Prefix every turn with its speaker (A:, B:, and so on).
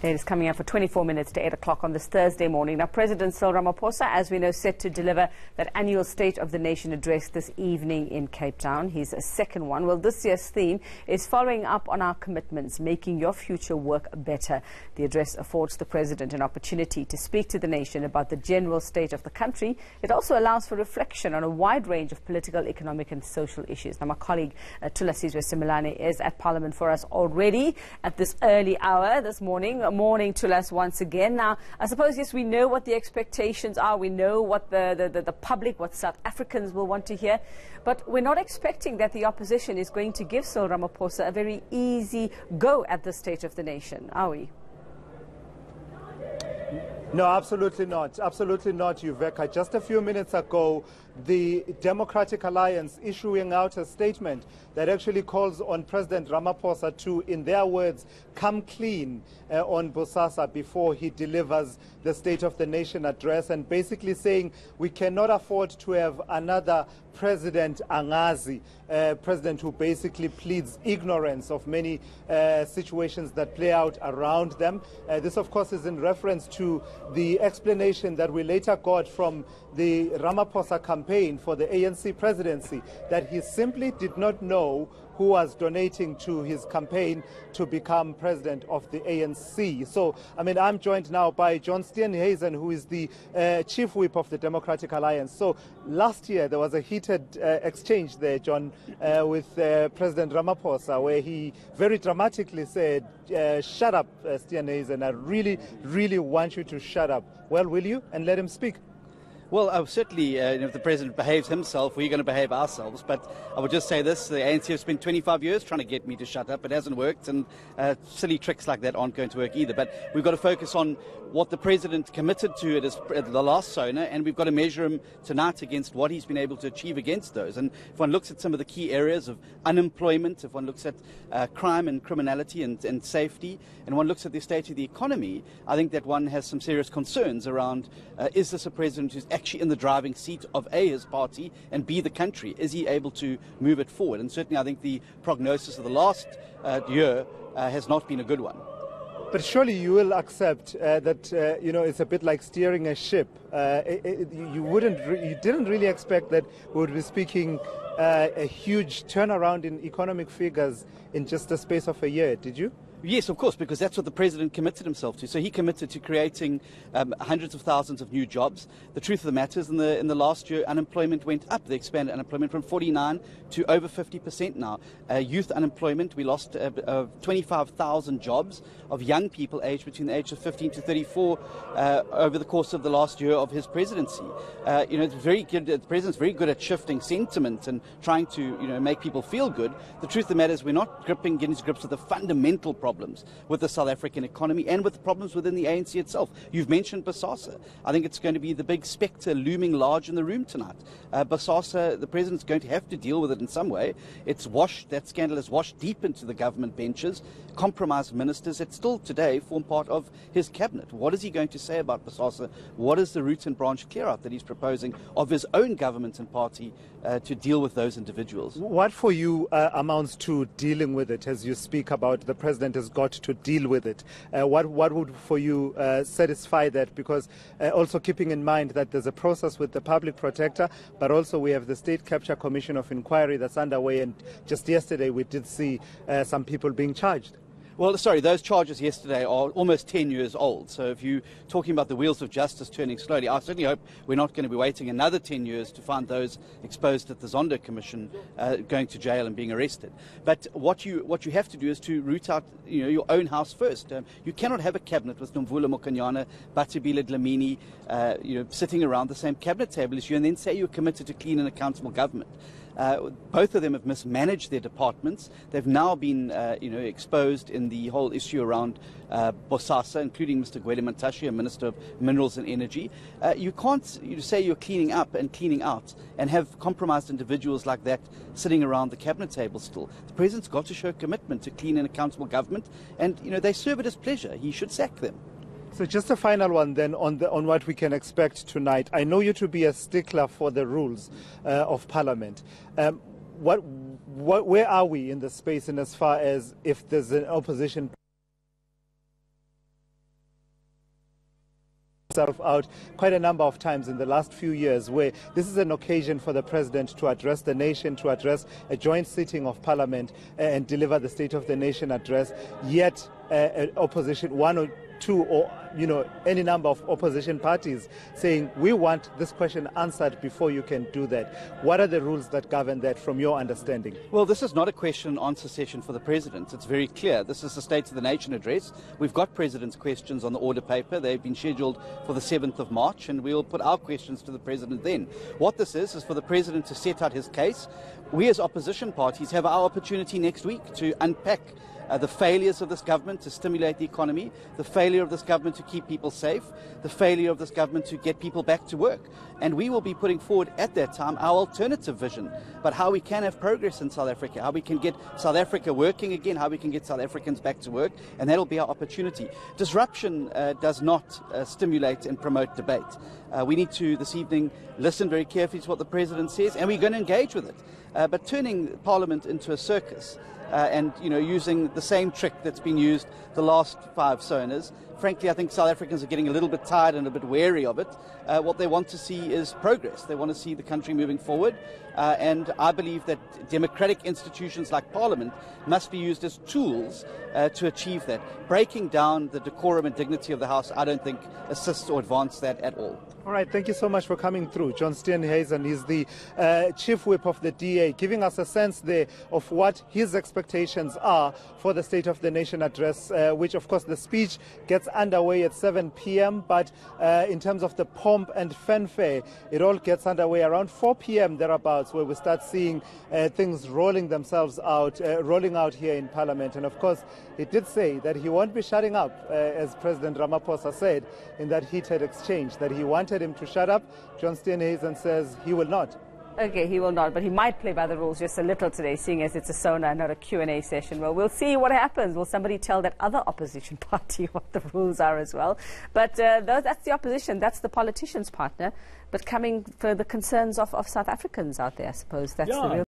A: It is coming up for 24 minutes to 8 o'clock on this Thursday morning. Now, President Cyril Ramaphosa, as we know, set to deliver that annual State of the Nation address this evening in Cape Town. His second one. Well, this year's theme is following up on our commitments, making your future work better. The address affords the President an opportunity to speak to the nation about the general state of the country. It also allows for reflection on a wide range of political, economic and social issues. Now, my colleague Tulasizwe Similane is at Parliament for us already at this early hour this morning. Morning to us once again. Now, I suppose, yes, we know what the expectations are. We know what the public, what South Africans will want to hear. But we're not expecting that the opposition is going to give Cyril Ramaphosa a very easy go at the State of the Nation, are we?
B: No, absolutely not. Absolutely not, Yuveka. Just a few minutes ago, the Democratic Alliance issuing out a statement that actually calls on President Ramaphosa to, in their words, come clean on Bosasa before he delivers the State of the Nation address, and basically saying we cannot afford to have another President Angazi, president who basically pleads ignorance of many situations that play out around them. This, of course, is in reference to the explanation that we later got from the Ramaphosa campaign for the ANC presidency, that he simply did not know who was donating to his campaign to become president of the ANC. So, I mean, I'm joined now by John Steenhuisen, who is the chief whip of the Democratic Alliance. So, last year there was a heated exchange there, John, with President Ramaphosa, where he very dramatically said, shut up, Steenhuisen, I really, really want you to shut up. Well, will you? And let him speak.
C: Well, certainly, if the President behaves himself, we're going to behave ourselves. But I would just say this, the ANC have spent 25 years trying to get me to shut up. It hasn't worked, and silly tricks like that aren't going to work either. But we've got to focus on what the President committed to at the last Sona, and we've got to measure him tonight against what he's been able to achieve against those. And if one looks at some of the key areas of unemployment, if one looks at crime and criminality and safety, and one looks at the state of the economy, I think that one has some serious concerns around, is this a President who's actually in the driving seat of A, his party, and B, the country? Is he able to move it forward? And certainly I think the prognosis of the last year has not been a good one.
B: But surely you will accept that it's a bit like steering a ship. You didn't really expect that we would be speaking a huge turnaround in economic figures in just the space of a year, did you?
C: Yes, of course, because that's what the President committed himself to. So he committed to creating hundreds of thousands of new jobs. The truth of the matter is, in the last year, unemployment went up. They expanded unemployment from 49 to over 50% now. Youth unemployment, we lost 25,000 jobs of young people aged between the age of 15 to 34 over the course of the last year of his presidency. It's very good. The President's very good at shifting sentiment and trying to make people feel good. The truth of the matter is, we're not getting to grips with the fundamental problems with the South African economy and with the problems within the ANC itself. You've mentioned Bosasa. I think it's going to be the big spectre looming large in the room tonight. Bosasa, the President's going to have to deal with it in some way. That scandal has washed deep into the government benches, compromised ministers that still today form part of his cabinet. What is he going to say about Bosasa? What is the root and branch clear-out that he's proposing of his own government and party to deal with those individuals?
B: What for you amounts to dealing with it, as you speak about the President has got to deal with it? What would for you satisfy that? Because also keeping in mind that there's a process with the public protector, but also we have the State Capture Commission of Inquiry that's underway, and just yesterday we did see some people being charged.
C: Well, sorry, those charges yesterday are almost 10 years old. So if you're talking about the wheels of justice turning slowly, I certainly hope we're not going to be waiting another 10 years to find those exposed at the Zondo Commission going to jail and being arrested. But what you have to do is to root out your own house first. You cannot have a cabinet with Nomvula Mokonyane, Batibile Dlamini sitting around the same cabinet table as you and then say you're committed to clean and accountable government. Both of them have mismanaged their departments. They've now been, exposed in the whole issue around Bosasa, including Mr. Gwede Mantashe, Minister of Minerals and Energy. You can't say you're cleaning up and cleaning out and have compromised individuals like that sitting around the cabinet table still. The President's got to show commitment to clean and accountable government, and they serve at his pleasure. He should sack them.
B: So just a final one then on what we can expect tonight. I know you to be a stickler for the rules of Parliament. Where are we in the space in as far as if there's an opposition himself out quite a number of times in the last few years, where this is an occasion for the president to address the nation, to address a joint sitting of parliament and deliver the State of the Nation address, yet opposition, one or two or any number of opposition parties saying we want this question answered before you can do that. What are the rules that govern that from your understanding?
C: Well, this is not a question and answer session for the President. It's very clear. This is the State of the Nation address. We've got President's questions on the order paper. They've been scheduled for the 7th of March, and we'll put our questions to the President then. What this is for the President to set out his case. We as opposition parties have our opportunity next week to unpack the failures of this government to stimulate the economy, the failure of this government to keep people safe, the failure of this government to get people back to work. And we will be putting forward at that time our alternative vision, but how we can have progress in South Africa, how we can get South Africa working again, how we can get South Africans back to work, and that'll be our opportunity. Disruption does not stimulate and promote debate. We need to, this evening, listen very carefully to what the President says, and we're going to engage with it. But turning Parliament into a circus, and using the same trick that's been used the last 5 Sonas. Frankly, I think South Africans are getting a little bit tired and a bit wary of it. What they want to see is progress. They want to see the country moving forward. And I believe that democratic institutions like Parliament must be used as tools to achieve that. Breaking down the decorum and dignity of the House, I don't think assists or advances that at all.
B: All right, thank you so much for coming through. John Steenhuisen is the Chief Whip of the DA, giving us a sense there of what his expectations are for the State of the Nation address, which, of course, the speech gets underway at 7 p.m. But in terms of the pomp and fanfare, it all gets underway around 4 p.m. thereabouts, where we start seeing things rolling out here in Parliament. And, of course, he did say that he won't be shutting up, as President Ramaphosa said in that heated exchange, that he wanted him to shut up. John Steenhuisen says he will not.
A: Okay, he will not, but he might play by the rules just a little today, seeing as it's a Sona and not a Q&A session. Well, we'll see what happens. Will somebody tell that other opposition party what the rules are as well? But that's the opposition. That's the politician's partner. But coming for the concerns of South Africans out there, I suppose that's the real